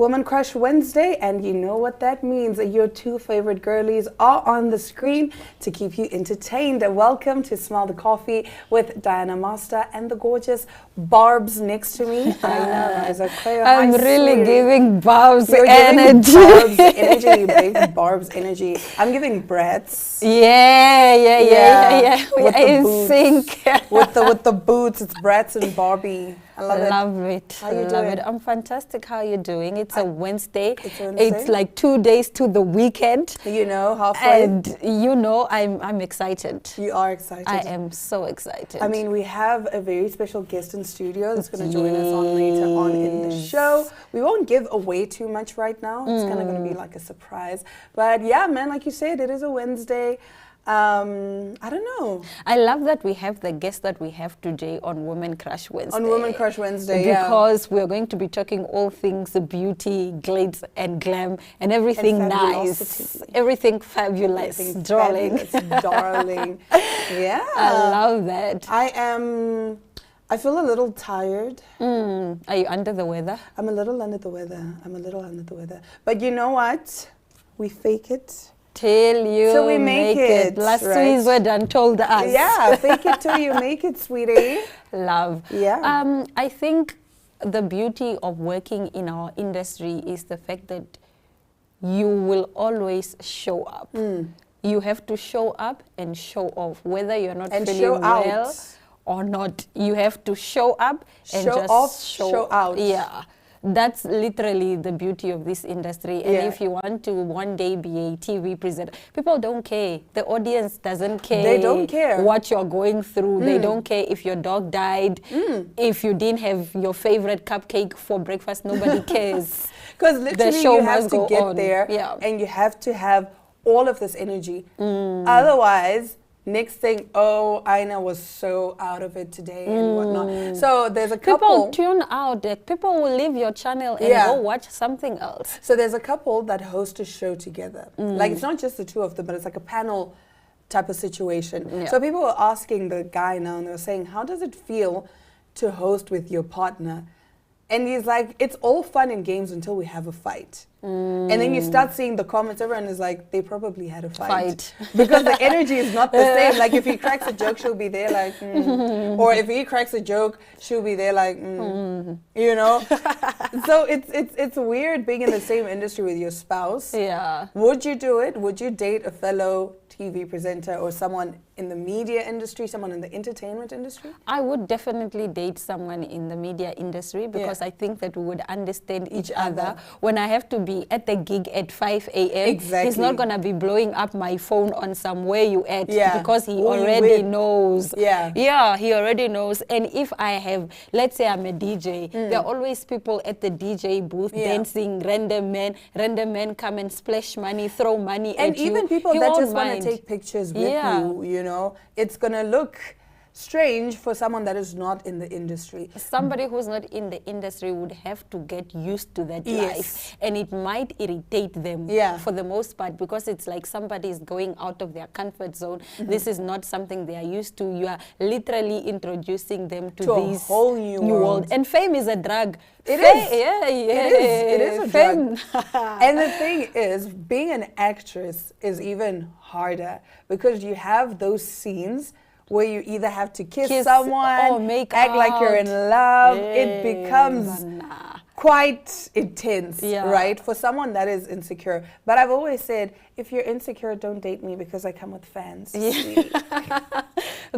Woman Crush Wednesday, and you know what that means. Your two favorite girlies are on the screen to keep you entertained. Welcome to Smell the Coffee with Diana Master and the gorgeous Barbs next to me. I know, as a queer, I'm really sweetie. giving Barbs You're energy. giving Barbs energy, big Barbs energy. I'm giving Bratz. Yeah. We With are the in boots. sync. with the boots, it's Bratz and Barbie. I love it. It. How you Love doing? it. I'm fantastic. How are you doing? It's a Wednesday. It's a Wednesday. It's like 2 days to the weekend. You know, halfway. And you know, I'm excited. You are excited. I am so excited. I mean, we have a very special guest in studio that's going to join us on later on in the show. We won't give away too much right now. It's kind of going to be like a surprise. But yeah, man, like you said, it is a Wednesday. I don't know. I love that we have the guest that we have today on Women Crush Wednesday. On Women Crush Wednesday, because we're going to be talking all things beauty, glitz and glam and everything And nice. Everything fabulous. Everything darling. fabulous, darling. Yeah. I love that. I feel a little tired. Are you under the weather? I'm a little under the weather. But you know what? We fake it. Till you So we make it, Last right? Swiss word and told us. Yeah, fake it till you make it, sweetie. Love. Yeah. I think the beauty of working in our industry is the fact that you will always show up. You have to show up and show off, whether you're not And feeling show out. well or not. You have to show up and Show just off, show out. Yeah. That's literally the beauty of this industry. And Yeah. if you want to one day be a TV presenter, people don't care. The audience doesn't care. They don't care. What you're going through. They don't care if your dog died. If you didn't have your favorite cupcake for breakfast, nobody cares. Because literally show you have must to go get on. there Yeah. and you have to have all of this energy. Otherwise, next thing, oh, Aina was so out of it today and whatnot. So there's a couple. People tune out. Like, people will leave your channel and Yeah. go watch something else. So there's a couple that host a show together. Like, it's not just the two of them, but it's like a panel type of situation. Yeah. So people were asking the guy now, and they were saying, how does it feel to host with your partner? And he's like, it's all fun and games until we have a fight. And then you start seeing the comments, everyone is like, they probably had a fight. Because the energy is not the same. Like, if he cracks a joke, she'll be there like, or if he cracks a joke, she'll be there like, you know? So it's weird being in the same industry with your spouse. Yeah. Would you do it? Would you date a fellow TV presenter or someone in the media industry, someone in the entertainment industry? I would definitely date someone in the media industry because I think that we would understand each other. When I have to be at the gig at 5 a.m., Exactly. he's not going to be blowing up my phone on somewhere you at because he Who you already with. knows. Yeah. He already knows. And if I have, let's say I'm a DJ, there are always people at the DJ booth dancing, random men come and splash money, throw money And at you. even people He that won't just want to mind. take pictures with Yeah. you know, it's going to look strange for someone that is not in the industry. Somebody who's not in the industry would have to get used to that Yes. life, and it might irritate them for the most part, because it's like somebody is going out of their comfort zone. This is not something they are used to. You are literally introducing them to a this whole new world. And fame is a drug. It Fame, is. Yeah. It is a Fame. drug. And the thing is, being an actress is even harder because you have those scenes where you either have to kiss someone, or make act like you're in love. It Yes, becomes quite intense, Yeah. right? For someone that is insecure. But I've always said, if you're insecure, don't date me because I come with fans. sweetie.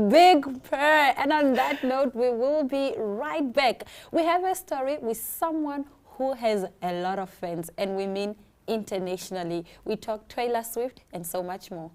Big purr. And on that note, we will be right back. We have a story with someone who has a lot of fans, and we mean internationally. We talk Taylor Swift and so much more.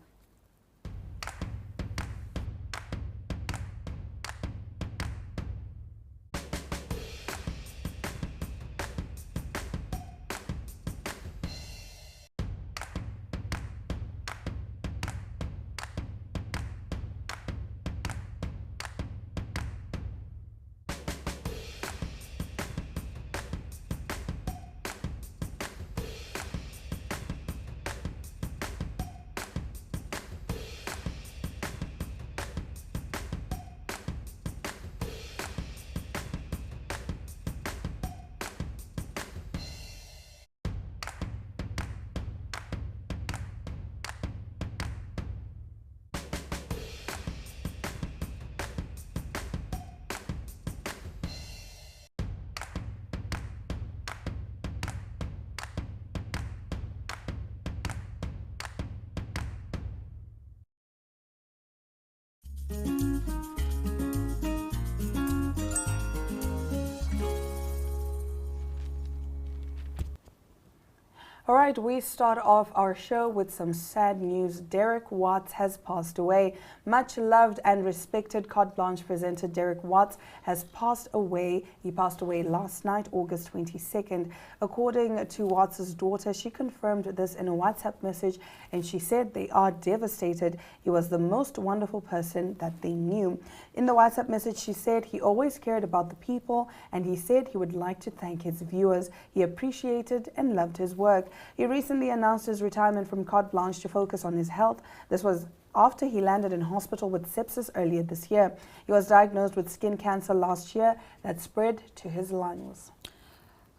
All right, we start off our show with some sad news. Derek Watts has passed away. Much loved and respected Carte Blanche presenter Derek Watts has passed away. He passed away last night, August 22nd. According to Watts' daughter, she confirmed this in a WhatsApp message, and she said they are devastated. He was the most wonderful person that they knew. In the WhatsApp message, she said he always cared about the people, and he said he would like to thank his viewers. He appreciated and loved his work. He recently announced his retirement from Carte Blanche to focus on his health. This was after he landed in hospital with sepsis earlier this year. He was diagnosed with skin cancer last year that spread to his lungs.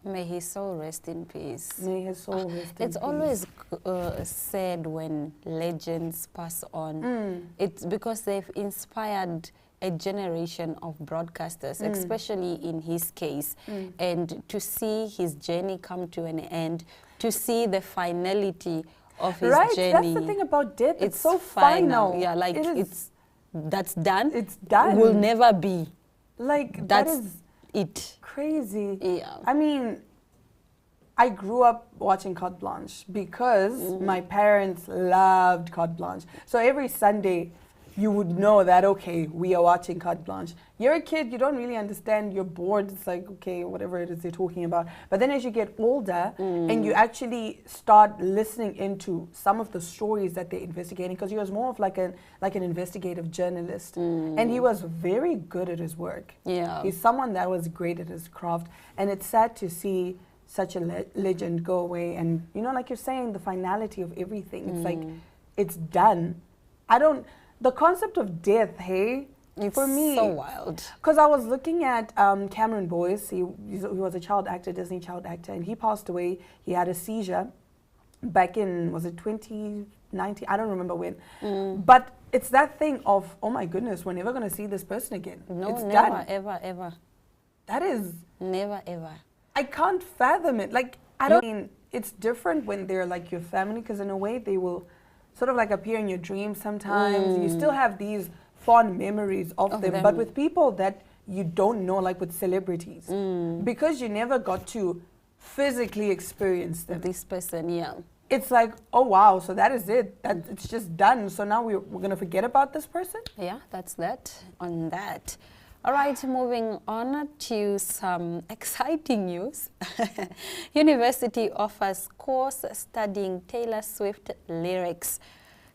May his soul rest in peace. May his soul rest in peace. It's always sad when legends pass on. It's because they've inspired a generation of broadcasters, especially in his case. And to see his journey come to an end, to see the finality of his journey. That's the thing about death. It's so final. Yeah, like that's done. It's done. Will never be. Like that's that is it. Crazy. Yeah. I mean, I grew up watching Carte Blanche because my parents loved Carte Blanche. So every Sunday, you would know that, okay, we are watching Carte Blanche. You're a kid, you don't really understand, you're bored, it's like, okay, whatever it is they're talking about. But then as you get older and you actually start listening into some of the stories that they're investigating, because he was more of like an investigative journalist. And he was very good at his work. Yeah. He's someone that was great at his craft. And it's sad to see such a legend go away. And, you know, like you're saying, the finality of everything. It's like, it's done. The concept of death, hey, it's for me, so wild. Because I was looking at Cameron Boyce. He was a child actor, Disney child actor, and he passed away. He had a seizure back in, was it 2019? I don't remember when. But it's that thing of, oh my goodness, we're never going to see this person again. No, it's never, done. ever, ever. That is... Never, ever. I can't fathom it. Like, I don't mean, it's different when they're like your family, because in a way they will sort of like appear in your dreams sometimes. You still have these fond memories of them. But with people that you don't know, like with celebrities, because you never got to physically experience them. This person, yeah. It's like, oh wow, so that is it. It's just done. So now we're going to forget about this person? Yeah, that's that on that. All right, moving on to some exciting news. University offers course studying Taylor Swift lyrics.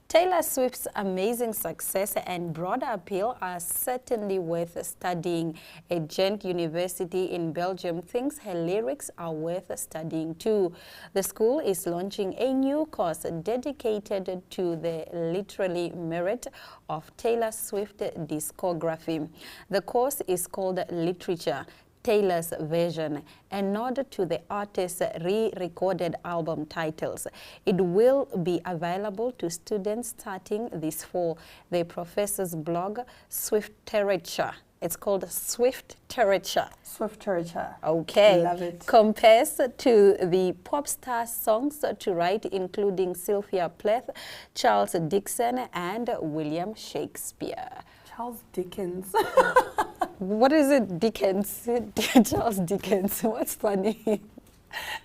Taylor Swift's amazing success and broader appeal are certainly worth studying. A Ghent University in Belgium thinks her lyrics are worth studying too. The school is launching a new course dedicated to the literary merit of Taylor Swift discography. The course is called Literature, Taylor's version, a nod to the artist's re-recorded album titles. It will be available to students starting this fall. The professor's blog, Swifterature. It's called Swifterature. Swifterature. Okay. Love it. Compares to the pop star songs to write, including Sylvia Plath, Charles Dickens, and William Shakespeare. Charles Dickens. What is it, Dickens? Charles Dickens. What's funny?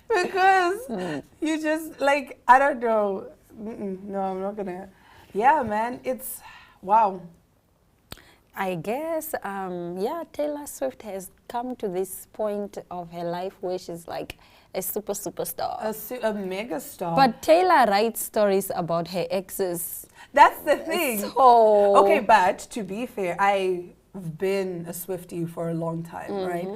Because you just, like, I don't know. No, I'm not going to. Yeah, man, it's, wow. I guess, yeah, Taylor Swift has come to this point of her life where she's like a superstar. A mega star. But Taylor writes stories about her exes. That's the thing. So okay, but to be fair, I've been a Swiftie for a long time, right?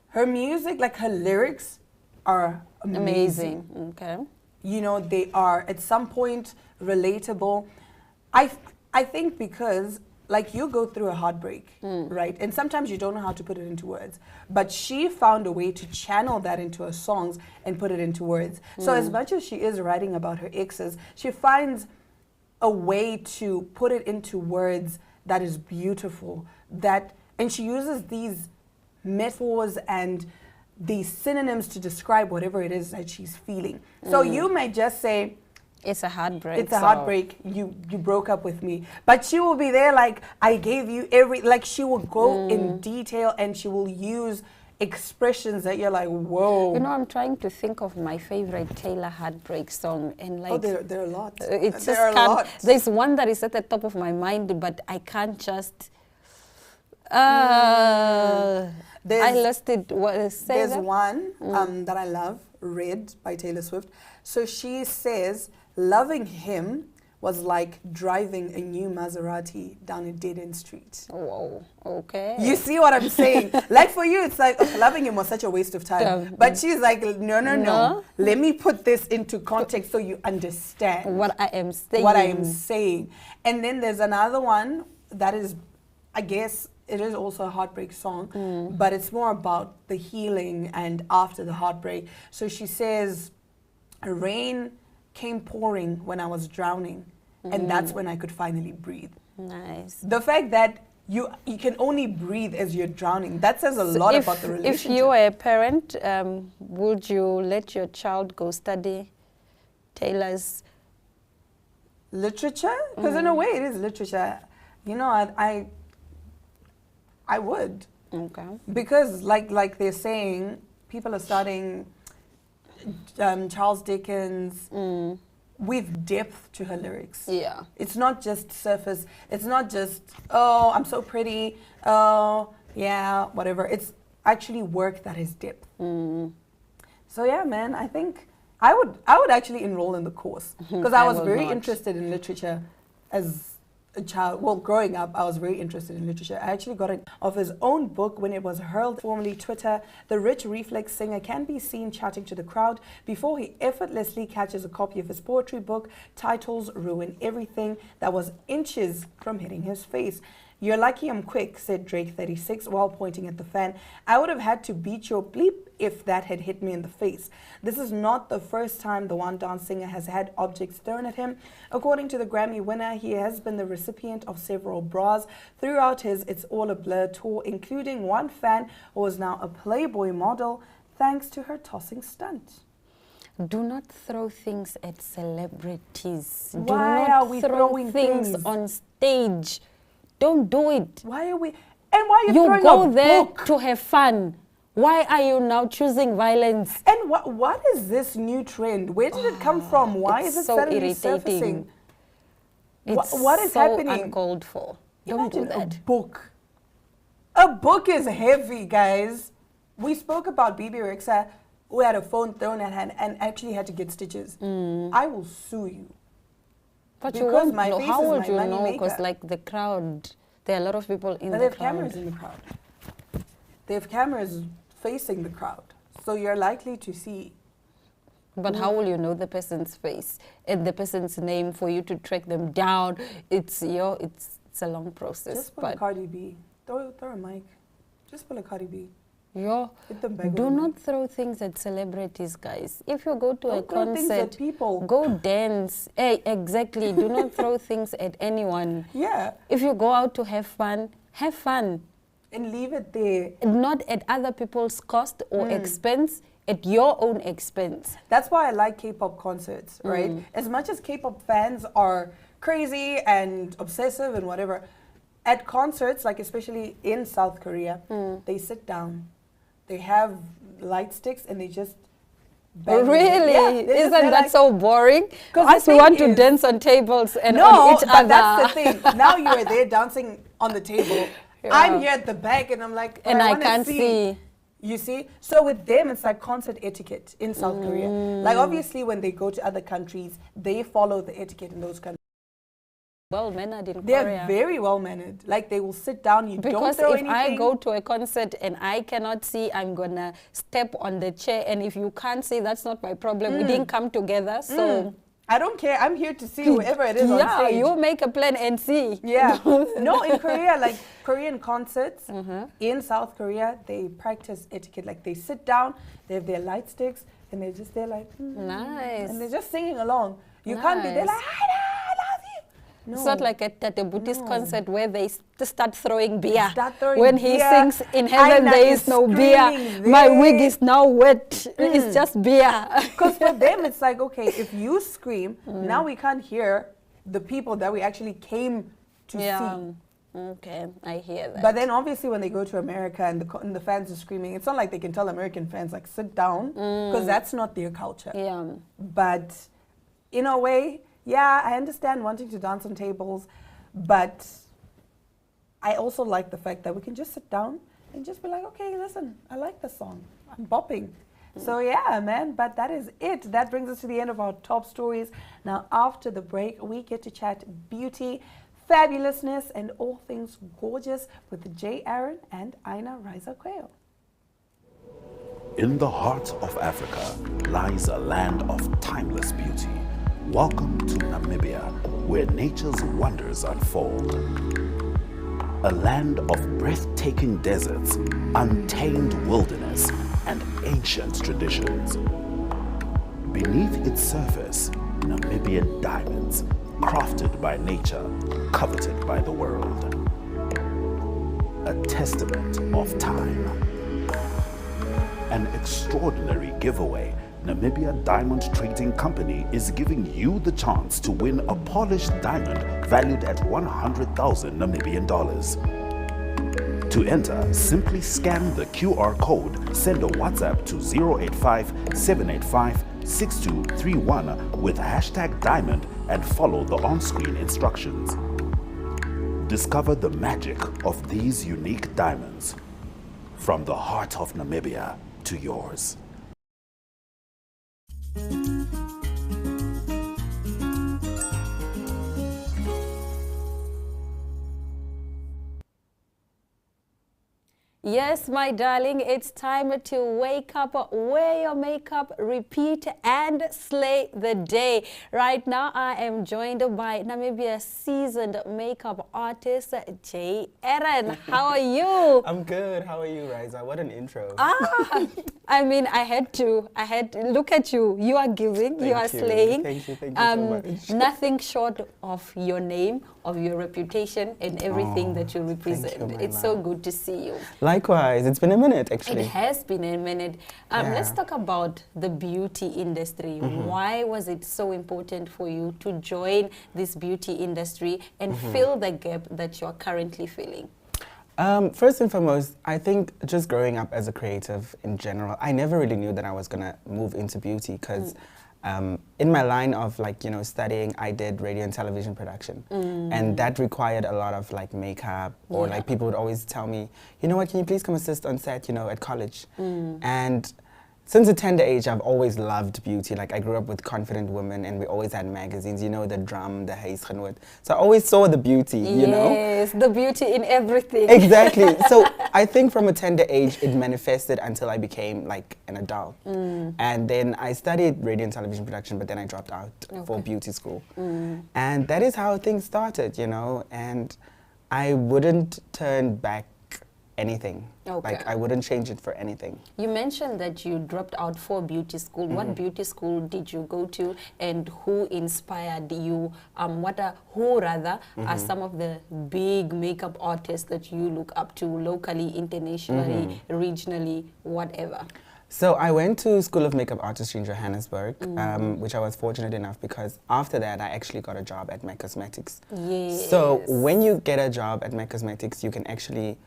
Her music, like her lyrics, are amazing. Okay. You know, they are at some point relatable. I think because, like, you go through a heartbreak, right? And sometimes you don't know how to put it into words. But she found a way to channel that into her songs and put it into words. So as much as she is writing about her exes, she finds a way to put it into words that is beautiful. And she uses these metaphors and these synonyms to describe whatever it is that she's feeling. So you may just say, it's a heartbreak. It's a heartbreak. You broke up with me. But she will be there like, I gave you like she will go in detail, and she will use expressions that you're like, whoa. You know, I'm trying to think of my favorite Taylor heartbreak song, and like, Oh, there are a lot. It's There just are a can't. lot. There's one that is at the top of my mind, but I can't just. I lost it. What, say There's that? one that I love, Red by Taylor Swift. So she says, loving him was like driving a new Maserati down a dead-end street. Whoa, okay. You see what I'm saying? Like for you, it's like, okay, loving him was such a waste of time. But she's like, no. Let me put this into context so you understand what I am saying. What I am saying. And then there's another one that is, I guess, it is also a heartbreak song, but it's more about the healing and after the heartbreak. So she says, rain came pouring when I was drowning, and that's when I could finally breathe. Nice. The fact that you can only breathe as you're drowning, that says a lot about the relationship. If you were a parent, would you let your child go study Taylor's literature? Because in a way it is literature. You know, I would. Okay. Because like they're saying, people are starting Charles Dickens with depth to her lyrics. Yeah. It's not just surface. It's not just, oh, I'm so pretty. Oh, yeah, whatever. It's actually work that has depth. So yeah, man, I think I would actually enroll in the course because I was very interested in literature as a child. Well, growing up, I was very interested in literature. I actually got it of his own book when it was hurled, formerly Twitter. The rich reflex singer can be seen chatting to the crowd before he effortlessly catches a copy of his poetry book. Titles ruin everything that was inches from hitting his face. You're lucky I'm quick, said Drake 36 while pointing at the fan. I would have had to beat your bleep if that had hit me in the face. This is not the first time the one dance singer has had objects thrown at him. According to the Grammy winner, he has been the recipient of several bras throughout his It's All a Blur tour, including one fan who is now a Playboy model thanks to her tossing stunt. Do not throw things at celebrities. Why Do not are we throw throwing things on stage. Don't do it. Why are we? And why are you throwing go a there book? to have fun. Why are you now choosing violence? And what is this new trend? Where did it come from? Why is it so suddenly irritating. surfacing? It's What is so happening? uncalled for. Don't Imagine do that. a book. A book is heavy, guys. We spoke about Bibi Rexa, who had a phone thrown at her and actually had to get stitches. I will sue you. But Because you won't my know. face How is would my you money know? Because maker. like the crowd, there are a lot of people in But the they have crowd. cameras in the crowd. They have cameras facing the crowd. So you're likely to see. But how will you know the person's face and the person's name for you to track them down? It's a long process. Just pull a Cardi B. Throw a mic. Just pull a Cardi B. Hit them back Do with a not mic. throw things at celebrities, guys. If you go to a Don't throw things at concert, people. go dance. Hey, exactly. Do not throw things at anyone. Yeah. If you go out to have fun, have fun. And leave it there. Not at other people's cost or expense, at your own expense. That's why I like K-pop concerts, right? As much as K-pop fans are crazy and obsessive and whatever, at concerts, like especially in South Korea, they sit down. They have light sticks and they just bang. Really? Yeah, Isn't that so boring? 'Cause Us, the we want thing to is- dance on tables and No, on each but other. that's the thing. Now you are there dancing on the table. Yeah. I'm here at the back and I'm like, And I wanna can't see. You see? So with them, it's like concert etiquette in South Korea. Like obviously when they go to other countries, they follow the etiquette in those countries. Well mannered in They're Korea. very well mannered. Like they will sit down, you don't Because throw if anything. I go to a concert and I cannot see, I'm gonna step on the chair. And if you can't see, that's not my problem. We didn't come together, so I don't care. I'm here to see whoever it is on yeah, stage. you make a plan and see. Yeah. No, in Korea, like Korean concerts in South Korea, they practice etiquette. Like they sit down, they have their light sticks, and they're just there like, Nice. and they're just singing along. You can't be there like, I love you. No. It's not like at a Buddhist concert where they start throwing beer. Start throwing when he beer. sings, in heaven Aina there is is no beer. screaming My there. wig is now wet. It's just beer. Because for them, it's like, okay, if you scream, now we can't hear the people that we actually came to see. Okay, I hear that. But then obviously when they go to America and the fans are screaming, it's not like they can tell American fans like sit down, because that's not their culture. Yeah. But in a way, yeah, I understand wanting to dance on tables, but I also like the fact that we can just sit down and just be like, okay, listen, I like this song. I'm bopping. So yeah, man, but that is it. That brings us to the end of our top stories. Now, after the break, we get to chat beauty, fabulousness, and all things gorgeous with Jay Aaron and Aina Riza Quayle. In the heart of Africa lies a land of timeless beauty. Welcome to Namibia, where nature's wonders unfold. A land of breathtaking deserts, untamed wilderness, and ancient traditions. Beneath its surface, Namibian diamonds, crafted by nature, coveted by the world. A testament of time. An extraordinary giveaway. Namibia Diamond Trading Company is giving you the chance to win a polished diamond valued at 100,000 Namibian dollars. To enter, simply scan the QR code, send a WhatsApp to 085-785-6231 with hashtag diamond and follow the on-screen instructions. Discover the magic of these unique diamonds. From the heart of Namibia to yours. Yes, my darling, it's time to wake up, wear your makeup, repeat, and slay the day. Right now, I am joined by Namibia's seasoned makeup artist, Jay Aaron. How are you? I'm good. How are you, Riza? What an intro. I mean, I had to look at you. You are giving, you are slaying. Thank you so much. Nothing short of your name, of your reputation, and everything that you represent. Thank you, it's so good to see you. Likewise. It's been a minute, actually. It has been a minute. Let's talk about the beauty industry. Why was it so important for you to join this beauty industry and fill the gap that you're currently filling? First and foremost, I think just growing up as a creative in general, I never really knew that I was going to move into beauty because in my line of studying, I did radio and television production. And that required a lot of makeup or people would always tell me, you know what, can you please come assist on set, at college? And since a tender age, I've always loved beauty. I grew up with Confident Women and we always had magazines, the Drum, the Huisgenoot. So I always saw the beauty, you know? Yes, the beauty in everything. Exactly. So I think from a tender age, it manifested until I became an adult. And then I studied radio and television production, but then I dropped out for beauty school. And that is how things started, and I wouldn't turn back anything. I wouldn't change it for anything. You mentioned that you dropped out for beauty school. What beauty school did you go to, and who inspired you? Who are some of the big makeup artists that you look up to locally, internationally, regionally, whatever? So I went to School of Makeup Artistry in Johannesburg, which I was fortunate enough because after that I actually got a job at MAC Cosmetics. Yes. So when you get a job at MAC Cosmetics, you can actually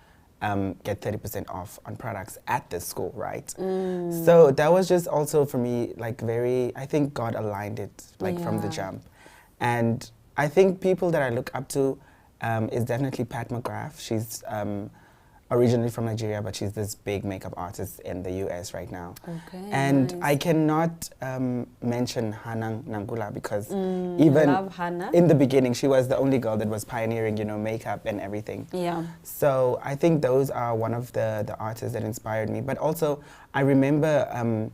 get 30% off on products at the school, right? So that was just also for me I think God aligned it from the jump. And I think people that I look up to is definitely Pat McGrath. She's originally from Nigeria, but she's this big makeup artist in the US right now. Okay, and nice. I cannot mention Hannah Nangula because love Hannah. in the beginning, she was the only girl that was pioneering, makeup and everything. Yeah. So I think those are one of the artists that inspired me. But also, I remember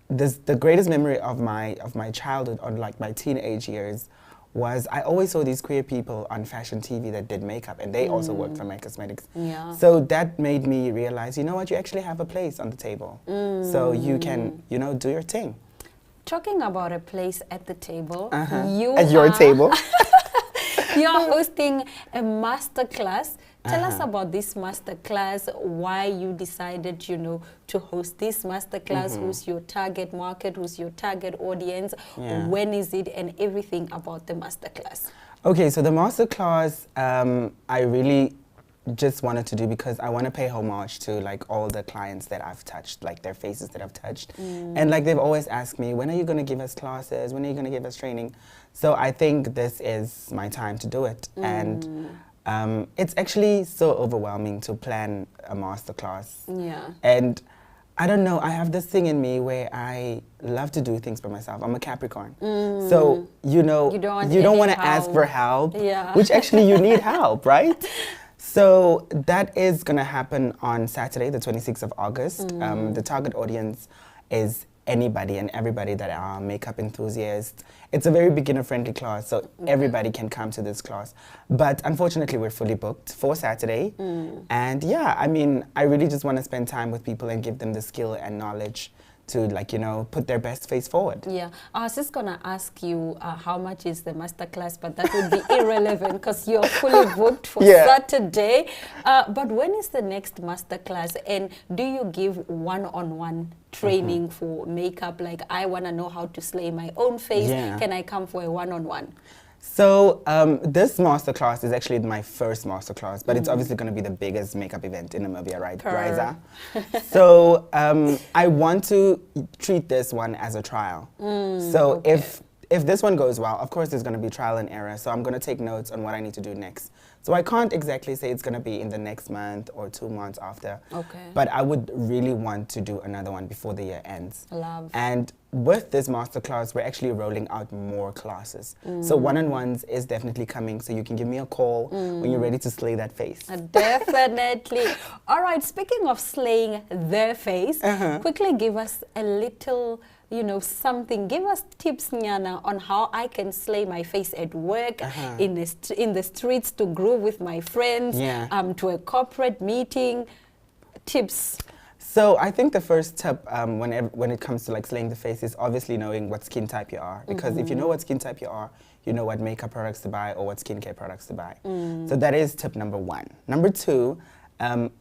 the greatest memory of my childhood or my teenage years was I always saw these queer people on fashion TV that did makeup, and they also worked for MAC Cosmetics. Yeah. So that made me realize, you know what, you actually have a place on the table. So you can, do your thing. Talking about a place at the table, At your table. You're hosting a masterclass. Tell us about this masterclass, why you decided, to host this masterclass, who's your target market, who's your target audience, when is it, and everything about the masterclass. Okay, so the masterclass, I really just wanted to do because I want to pay homage to like all the clients that I've touched, like their faces that I've touched. And like they've always asked me, when are you going to give us classes? When are you going to give us training? So I think this is my time to do it. And it's actually so overwhelming to plan a masterclass. Yeah. And I don't know, I have this thing in me where I love to do things by myself. I'm a Capricorn. So, you know, you don't want to ask for help, which actually you need help, right? So that is going to happen on Saturday, the 26th of August. The target audience is anybody and everybody that are makeup enthusiasts. It's a very beginner-friendly class, so everybody can come to this class. But unfortunately, we're fully booked for Saturday. And yeah, I mean, I really just want to spend time with people and give them the skill and knowledge to, like, you know, put their best face forward. Yeah, I was just gonna ask you how much is the masterclass, but that would be irrelevant because you're fully booked for Saturday. But when is the next masterclass, and do you give one-on-one training for makeup? Like, I wanna know how to slay my own face. Can I come for a one-on-one? So this masterclass is actually my first masterclass, but it's obviously going to be the biggest makeup event in Namibia, right, Riza? So I want to treat this one as a trial. So if this one goes well, of course there's going to be trial and error, so I'm going to take notes on what I need to do next. So I can't exactly say it's going to be in the next month or 2 months after, but I would really want to do another one before the year ends. And with this masterclass, we're actually rolling out more classes. So one-on-ones is definitely coming, so you can give me a call when you're ready to slay that face. Definitely. All right, speaking of slaying their face, quickly give us a little, you know, something. Give us tips, Nyana, on how I can slay my face at work, in the streets, to groove with my friends, to a corporate meeting. Tips. So I think the first tip when it comes to like slaying the face is obviously knowing what skin type you are. Because if you know what skin type you are, you know what makeup products to buy or what skincare products to buy. So that is tip number 1. Number 2,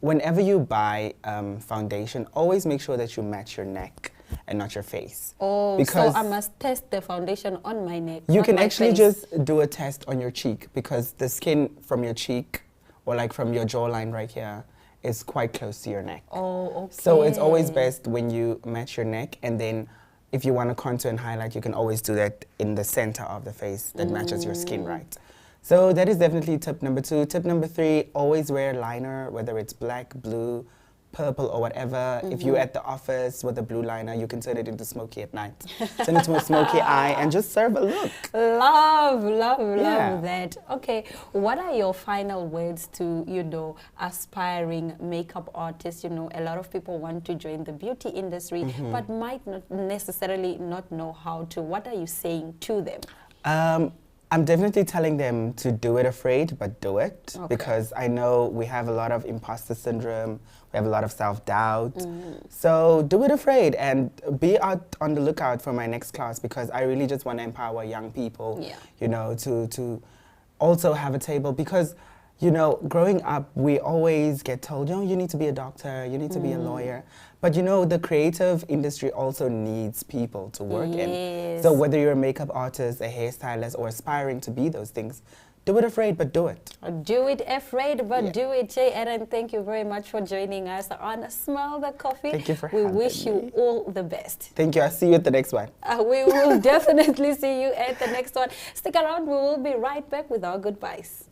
whenever you buy foundation, always make sure that you match your neck and not your face. Because so I must test the foundation on my neck. You can actually just do a test on your cheek, because the skin from your cheek or like from your jawline right here is quite close to your neck. So it's always best when you match your neck, and then if you want to contour and highlight, you can always do that in the center of the face that matches your skin right. So that is definitely tip number 2. Tip number 3, always wear liner, whether it's black, blue, purple or whatever. If you're at the office with a blue liner, you can turn it into smoky at night. Turn it to a smoky eye and just serve a look. Love that. Okay, what are your final words to, you know, aspiring makeup artists? You know, a lot of people want to join the beauty industry, but might not necessarily not know how to. What are you saying to them? I'm definitely telling them to do it afraid, but do it. Because I know we have a lot of imposter syndrome, we have a lot of self-doubt. So do it afraid and be out on the lookout for my next class, because I really just want to empower young people, you know, to also have a table. Because, you know, growing up, we always get told, you know, you need to be a doctor, you need to be a lawyer. But you know, the creative industry also needs people to work in. So whether you're a makeup artist, a hairstylist, or aspiring to be those things, do it afraid, but do it. Do it afraid, but do it. Jay Aaron, thank you very much for joining us on Smell the Coffee. Thank you for having me. We wish you all the best. Thank you. I'll see you at the next one. We will definitely see you at the next one. Stick around. We will be right back with our goodbyes.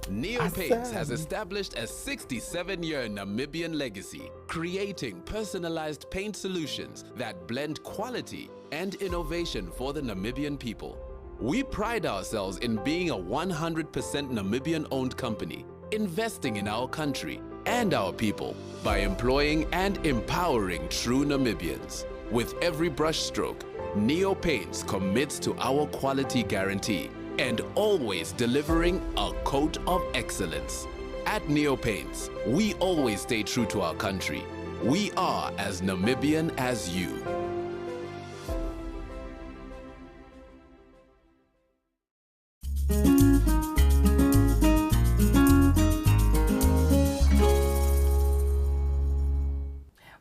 Neo Paints has established a 67-year Namibian legacy, creating personalized paint solutions that blend quality and innovation for the Namibian people. We pride ourselves in being a 100% Namibian-owned company, investing in our country and our people by employing and empowering true Namibians. With every brushstroke, Neo Paints commits to our quality guarantee and always delivering a coat of excellence. At Neo Paints, we always stay true to our country. We are as Namibian as you.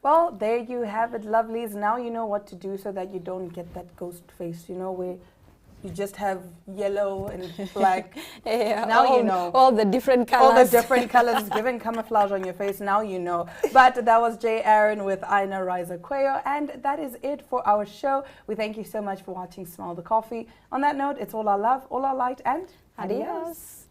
Well, there you have it, lovelies. Now you know what to do so that you don't get that ghost face, you know, where you just have yellow and black. Yeah, Now you know. All the different colors. All the different colors giving camouflage on your face. Now you know. But that was Jay Aaron with Aina Riza Cuello. And that is it for our show. We thank you so much for watching Smell the Coffee. On that note, it's all our love, all our light, and Adios.